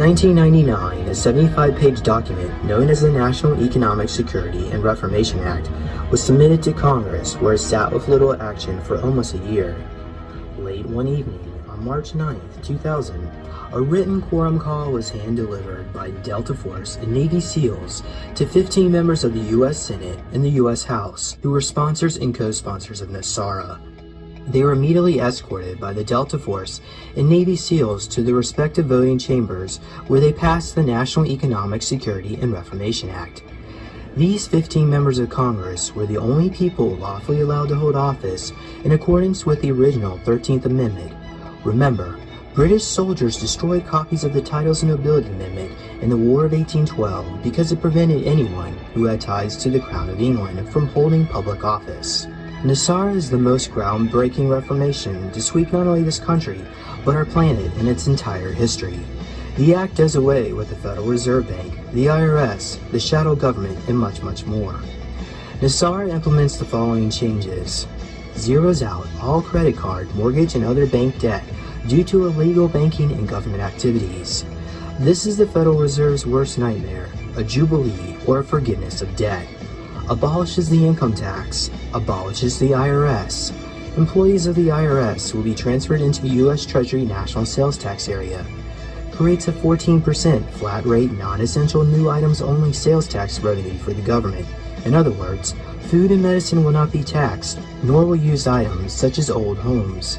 1999, a 75-page document known as the National Economic Security and Reformation Act was submitted to Congress, where it sat with little action for almost a year. Late one evening, on March 9, 2000, a written quorum call was hand-delivered by Delta Force and Navy SEALs to 15 members of the U.S. Senate and the U.S. House, who were sponsors and co-sponsors of Nesara. They were immediately escorted by the Delta Force and Navy SEALs to the respective voting chambers, where they passed the National Economic Security and Reformation Act. These 15 members of Congress were the only people lawfully allowed to hold office in accordance with the original 13th Amendment. Remember, British soldiers destroyed copies of the Titles of Nobility Amendment in the War of 1812 because it prevented anyone who had ties to the Crown of England from holding public office. Nesara is the most groundbreaking reformation to sweep not only this country, but our planet in its entire history. The act does away with the Federal Reserve Bank, the IRS, the shadow government, and much, much more. Nesara implements the following changes. Zeroes out all credit card, mortgage, and other bank debt due to illegal banking and government activities. This is the Federal Reserve's worst nightmare, a jubilee or a forgiveness of debt. Abolishes the income tax, abolishes the IRS. Employees of the IRS will be transferred into the U.S. Treasury National Sales Tax Area. Creates a 14% flat rate non-essential new items only sales tax revenue for the government. In other words, food and medicine will not be taxed, nor will used items such as old homes.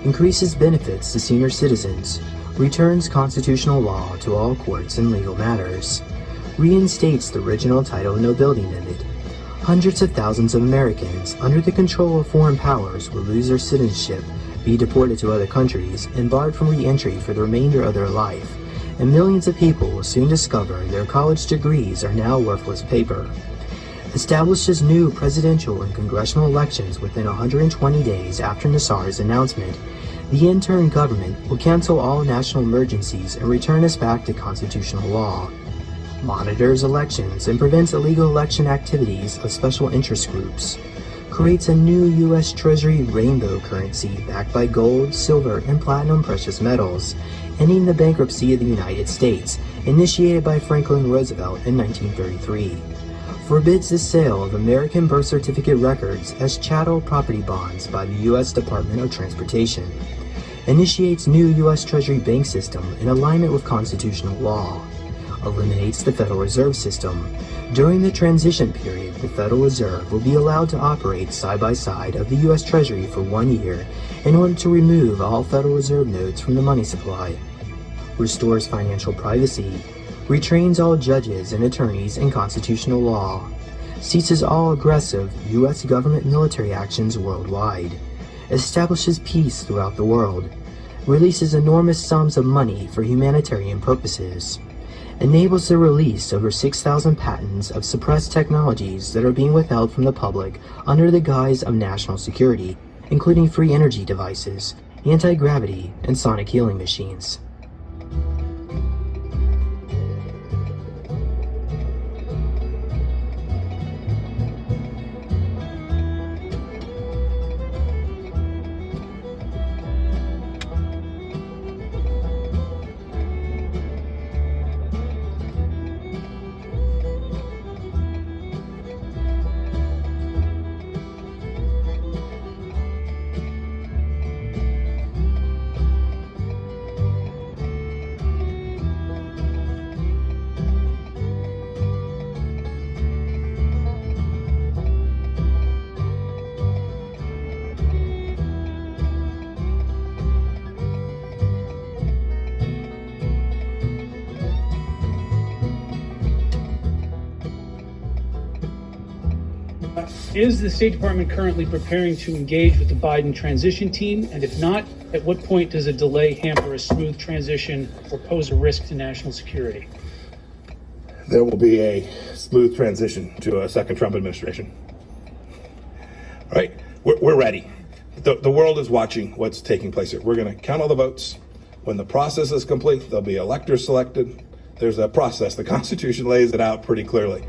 Increases benefits to senior citizens, returns constitutional law to all courts and legal matters, reinstates the original Title of Nobility Amendment. Hundreds of thousands of Americans under the control of foreign powers will lose their citizenship, be deported to other countries, and barred from re-entry for the remainder of their life, and millions of people will soon discover their college degrees are now worthless paper. Establishes new presidential and congressional elections within 120 days after Nesara's announcement. The interim government will cancel all national emergencies and return us back to constitutional law. Monitors elections and prevents illegal election activities of special interest groups. Creates a new U.S. Treasury rainbow currency backed by gold, silver, and platinum precious metals, ending the bankruptcy of the United States, initiated by Franklin Roosevelt in 1933. Forbids the sale of American birth certificate records as chattel property bonds by the U.S. Department of Transportation. Initiates new U.S. Treasury bank system in alignment with constitutional law. Eliminates the Federal Reserve System. During the transition period, the Federal Reserve will be allowed to operate side by side of the U.S. Treasury for 1 year in order to remove all Federal Reserve notes from the money supply. Restores financial privacy. Retrains all judges and attorneys in constitutional law. Ceases all aggressive U.S. government military actions worldwide. Establishes peace throughout the world. Releases enormous sums of money for humanitarian purposes. Enables the release of over 6,000 patents of suppressed technologies that are being withheld from the public under the guise of national security, including free energy devices, anti-gravity, and sonic healing machines. Is the State Department currently preparing to engage with the Biden transition team? And if not, at what point does a delay hamper a smooth transition or pose a risk to national security? There will be a smooth transition to a second Trump administration. All right, we're ready. The world is watching what's taking place here. We're going to count all the votes. When the process is complete, there'll be electors selected. There's a process. The Constitution lays it out pretty clearly.